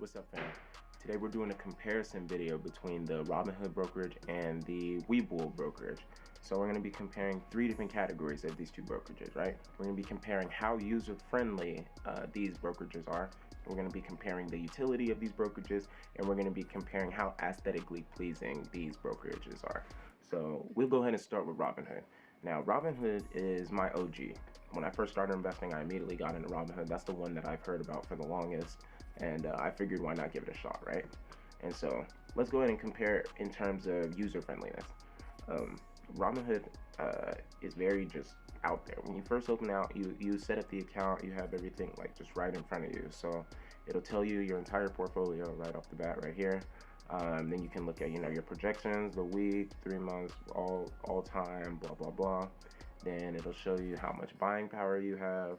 What's up, fam? Today we're doing a comparison video between the Robinhood brokerage and the Webull brokerage. So we're going to be comparing three different categories of these two brokerages, right? We're going to be comparing how user-friendly these brokerages are. We're going to be comparing the utility of these brokerages, and we're going to be comparing how aesthetically pleasing these brokerages are. So we'll go ahead and start with Robinhood. Now, Robinhood is my OG. When I first started investing, I immediately got into Robinhood. That's the one that I've heard about for the longest, and I figured why not give it a shot, right? And so let's go ahead and compare in terms of user friendliness. Robinhood is very just out there. When you first open out, you set up the account, you have everything like just right in front of you. So it'll tell you your entire portfolio right off the bat right here. Then you can look at, your projections, the week, 3 months, all time, blah, blah, blah. Then it'll show you how much buying power you have,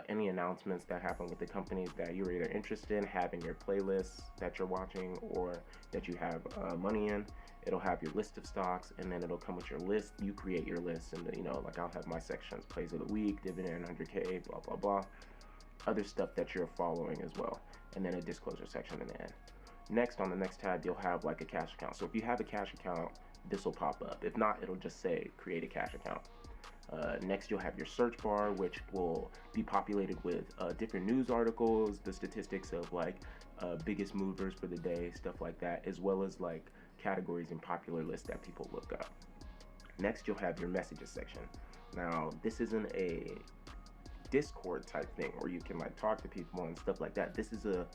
any announcements that happen with the companies that you're either interested in having your playlists that you're watching or that you have money in. It'll have your list of stocks, and then it'll come with your list. You create your list, and like I'll have my sections: plays of the week, dividend, 100K, blah, blah, blah. Other stuff that you're following as well, and then a disclosure section in the end. Next, on the next tab, you'll have like a cash account. So if you have a cash account, this will pop up. If not, it'll just say create a cash account. Next, you'll have your search bar, which will be populated with different news articles, the statistics of like biggest movers for the day, stuff like that, as well as like categories and popular lists that people look up. Next, you'll have your messages section. Now, this isn't a Discord type thing where you can like talk to people and stuff like that. This is a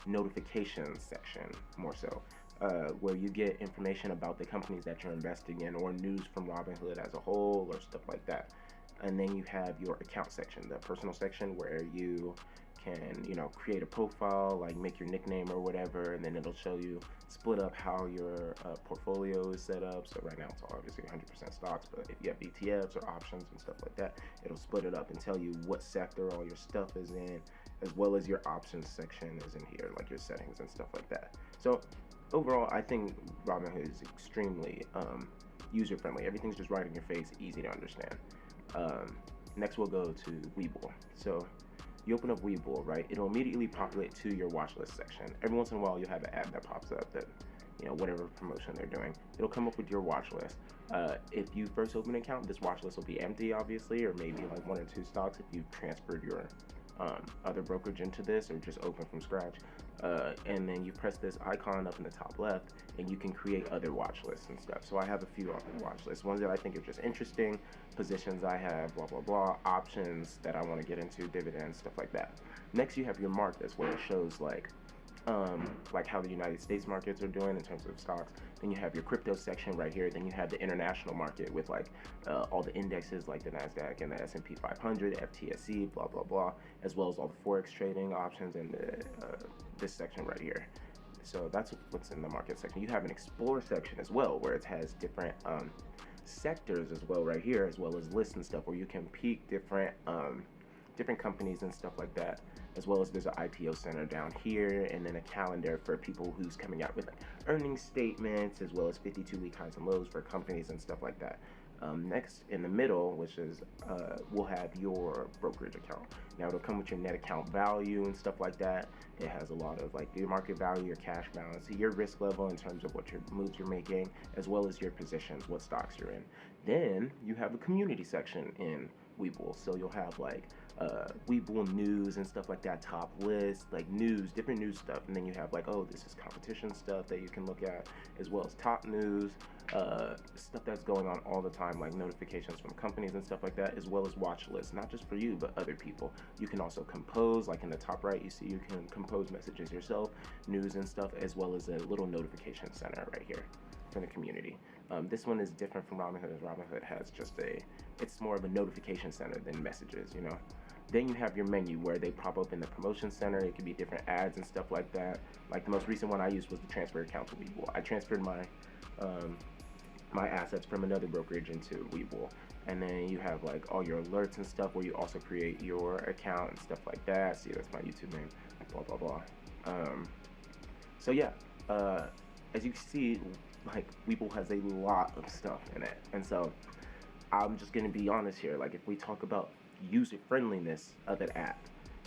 notifications section more so, where you get information about the companies that you're investing in or news from Robinhood as a whole or stuff like that. And then you have your account section, the personal section, where you can create a profile, like make your nickname or whatever, and then it'll show you split up how your portfolio is set up. So right now it's obviously 100% stocks, but if you have ETFs or options and stuff like that, it'll split it up and tell you what sector all your stuff is in, as well as your options section is in here, like your settings and stuff like that. So overall, I think Robinhood is extremely user-friendly. Everything's just right in your face, easy to understand. Next, we'll go to Webull. So you open up Webull, right? It'll immediately populate to your watch list section. Every once in a while, you'll have an ad that pops up that, whatever promotion they're doing, it'll come up with your watch list. If you first open an account, this watch list will be empty, obviously, or maybe like 1 or 2 stocks if you've transferred your other brokerage into this or just open from scratch. And then you press this icon up in the top left and you can create other watch lists and stuff. So I have a few other watch lists, ones that I think are just interesting, positions I have, blah, blah, blah, options that I want to get into, dividends, stuff like that. Next, you have your markets where it shows like how the United States markets are doing in terms of stocks. Then you have your crypto section right here. Then you have the international market with like all the indexes like the NASDAQ and the S&P 500, FTSE, blah, blah, blah, as well as all the Forex trading options in this section right here. So that's what's in the market section. You have an explore section as well, where it has different sectors as well right here, as well as lists and stuff where you can peek different companies and stuff like that, as well as there's an IPO center down here, and then a calendar for people who's coming out with like earnings statements, as well as 52-week highs and lows for companies and stuff like that. Next, in the middle, which is we'll have your brokerage account. Now it'll come with your net account value and stuff like that. It has a lot of like your market value, your cash balance, your risk level in terms of what your moves you're making, as well as your positions, what stocks you're in. Then you have a community section in Webull. So you'll have like Webull news and stuff like that, top list, like news, different news stuff. And then you have like, oh, this is competition stuff that you can look at, as well as top news, stuff that's going on all the time, like notifications from companies and stuff like that, as well as watch lists, not just for you, but other people. You can also compose, like in the top right, you see you can compose messages yourself, news and stuff, as well as a little notification center right here for the community. This one is different from Robinhood, as Robinhood has just it's more of a notification center than messages, Then you have your menu where they pop up in the promotion center. It could be different ads and stuff like that. Like the most recent one I used was the transfer account to Webull. I transferred my my assets from another brokerage into Webull. And then you have like all your alerts and stuff where you also create your account and stuff like that. See, that's my YouTube name, blah, blah, blah. So yeah, as you can see, like Webull has a lot of stuff in it. And so I'm just going to be honest here. Like if we talk about user friendliness of an app,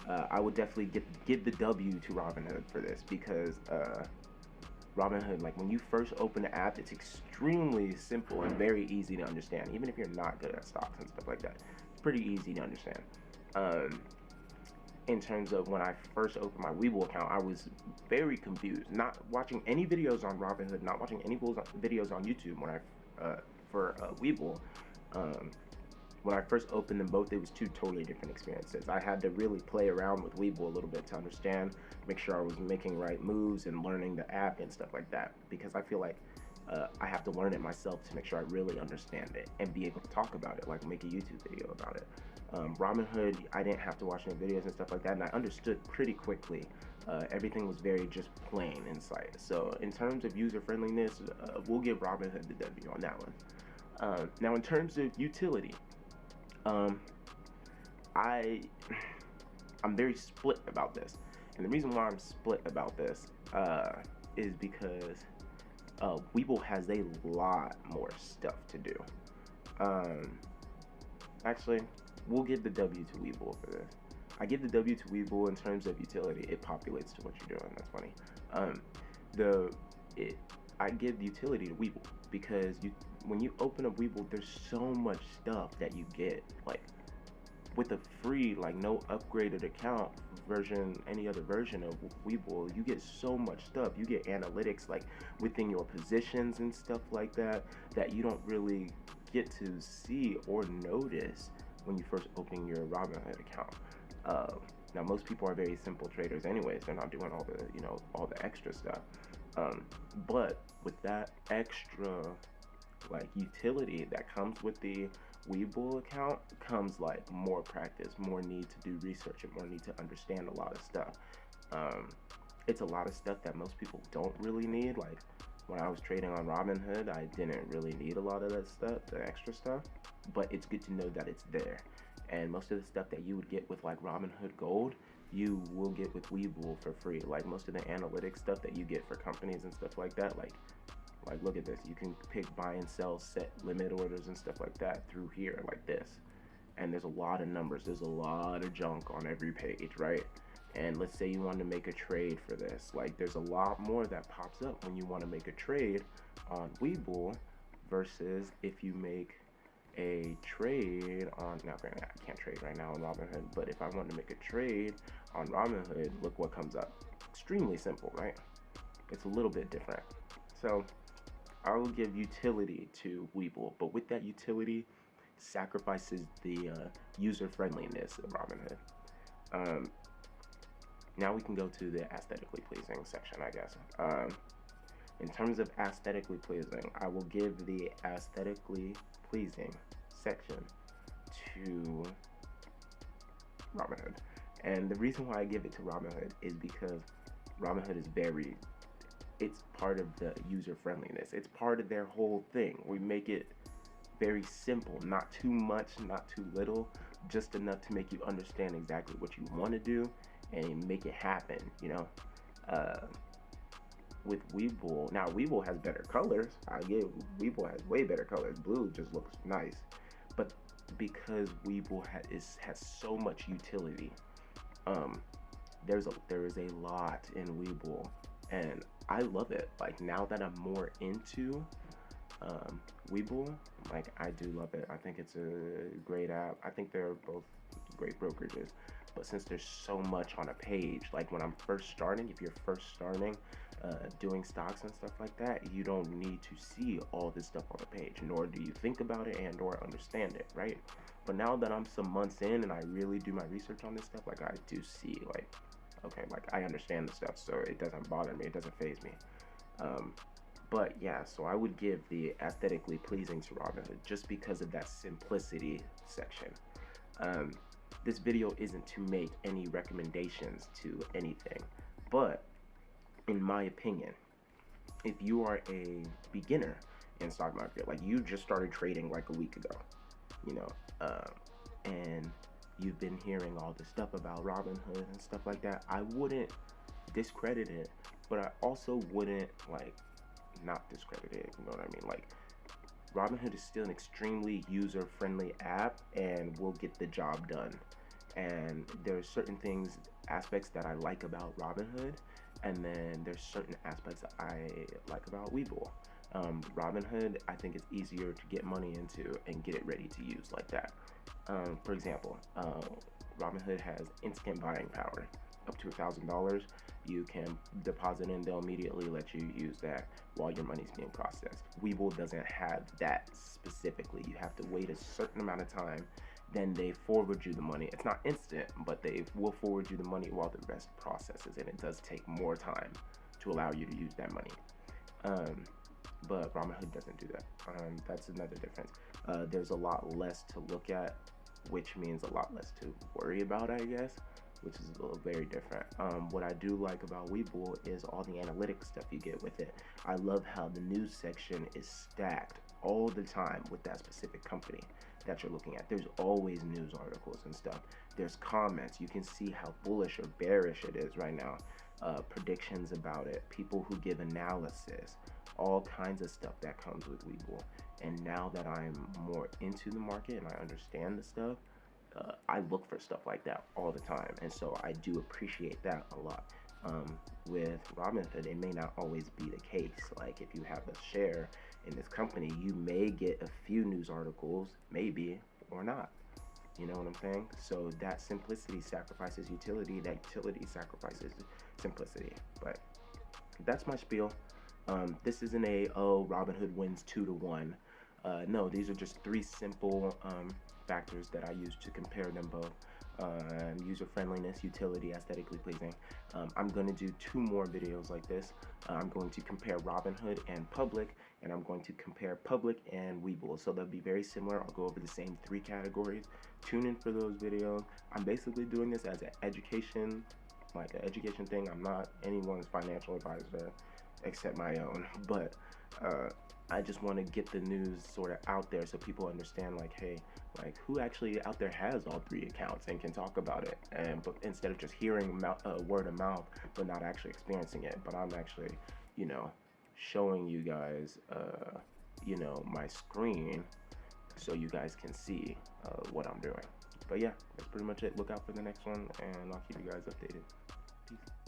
I would definitely give the W to Robinhood for this, because Robinhood, like when you first open the app, it's extremely simple and very easy to understand. Even if you're not good at stocks and stuff like that, it's pretty easy to understand. In terms of when I first opened my Webull account, I was very confused. Not watching any videos on Robinhood, not watching any videos on YouTube when I for Webull. When I first opened them both, it was two totally different experiences. I had to really play around with Webull a little bit to understand, make sure I was making right moves and learning the app and stuff like that, because I feel like I have to learn it myself to make sure I really understand it and be able to talk about it, like make a YouTube video about it. Robinhood, I didn't have to watch any videos and stuff like that, and I understood pretty quickly. Everything was very just plain inside. So in terms of user friendliness, we'll give Robinhood the W on that one. Now in terms of utility, I'm very split about this, and the reason why I'm split about this is because Webull has a lot more stuff to do. Actually, we'll give the W to Webull for this. I give the W to Webull in terms of utility. It populates to what you're doing. That's funny. I give the utility to Webull because when you open up Webull, there's so much stuff that you get. Like with a free, like no upgraded account version, any other version of Webull, you get so much stuff. You get analytics like within your positions and stuff like that you don't really get to see or notice when you first open your Robinhood account. Now most people are very simple traders anyways. They're not doing all the, all the extra stuff. But with that extra like utility that comes with the Webull account comes like more practice, more need to do research, and more need to understand a lot of stuff. It's a lot of stuff that most people don't really need. Like when I was trading on Robinhood, I didn't really need a lot of that stuff, the extra stuff, but it's good to know that it's there. And most of the stuff that you would get with like Robinhood Gold, you will get with Webull for free. Like most of the analytics stuff that you get for companies and stuff like that, like look at this, you can pick buy and sell, set limit orders and stuff like that through here like this. And there's a lot of numbers, there's a lot of junk on every page, right? And let's say you want to make a trade for this, like there's a lot more that pops up when you want to make a trade on Webull versus if you make a trade on, now granted I can't trade right now on Robinhood, but if I want to make a trade on Robinhood, look what comes up. Extremely simple, right? It's a little bit different. So I will give utility to Webull, but with that utility sacrifices the user friendliness of Robinhood. Now we can go to the aesthetically pleasing section, I guess. In terms of aesthetically pleasing, I will give the aesthetically pleasing section to Robinhood. And the reason why I give it to Robinhood is because Robinhood is it's part of the user friendliness. It's part of their whole thing. We make it very simple, not too much, not too little, just enough to make you understand exactly what you want to do and make it happen, with Webull. Now Webull has better colors. Webull has way better colors. Blue just looks nice, but because Webull has so much utility, there is a lot in Webull, and I love it. Like now that I'm more into Webull, like I do love it. I think it's a great app. I think they're both great brokerages. But since there's so much on a page, like when I'm first starting, if you're first starting doing stocks and stuff like that, you don't need to see all this stuff on the page, nor do you think about it and or understand it, right? But now that I'm some months in and I really do my research on this stuff, like I do see, like, okay, like I understand the stuff, so it doesn't bother me, it doesn't faze me. But yeah, so I would give the aesthetically pleasing to Robinhood just because of that simplicity section. This video isn't to make any recommendations to anything, but in my opinion, if you are a beginner in stock market, like you just started trading like a week ago, and you've been hearing all this stuff about Robinhood and stuff like that, I wouldn't discredit it, but I also wouldn't like not discredit it, you know what I mean? Like Robinhood is still an extremely user-friendly app and will get the job done. And there's certain things, aspects that I like about Robinhood, and then there's certain aspects that I like about Webull. Robinhood, I think it's easier to get money into and get it ready to use like that. For example, Robinhood has instant buying power, up to $1,000. You can deposit in, they'll immediately let you use that while your money's being processed. Webull doesn't have that specifically. You have to wait a certain amount of time, then they forward you the money. It's not instant, but they will forward you the money while the rest processes, and it does take more time to allow you to use that money. But Robinhood doesn't do that. That's another difference. There's a lot less to look at, which means a lot less to worry about, I guess, which is very different. What I do like about Webull is all the analytics stuff you get with it. I love how the news section is stacked all the time with that specific company that you're looking at. There's always news articles and stuff. There's comments. You can see how bullish or bearish it is right now. Predictions about it, people who give analysis, all kinds of stuff that comes with Webull. And now that I'm more into the market and I understand the stuff, I look for stuff like that all the time, and so I do appreciate that a lot. With Robinhood, it may not always be the case. Like, if you have a share in this company, you may get a few news articles, maybe, or not. You know what I'm saying? So that simplicity sacrifices utility, that utility sacrifices simplicity. But that's my spiel. This isn't a, oh, Robinhood wins 2-1. No, these are just three simple factors that I use to compare them both. User friendliness, utility, aesthetically pleasing. I'm going to do 2 more videos like this. I'm going to compare Robinhood and Public, and I'm going to compare Public and Webull. So they'll be very similar. I'll go over the same 3 categories. Tune in for those videos. I'm basically doing this as an education, like an education thing. I'm not anyone's financial advisor except my own, but I just want to get the news sort of out there so people understand, like, hey, like, who actually out there has all 3 accounts and can talk about it, but instead of just hearing word of mouth but not actually experiencing it. But I'm actually, you know, showing you guys, you know, my screen so you guys can see what I'm doing. But yeah, that's pretty much it. Look out for the next one, and I'll keep you guys updated. Peace.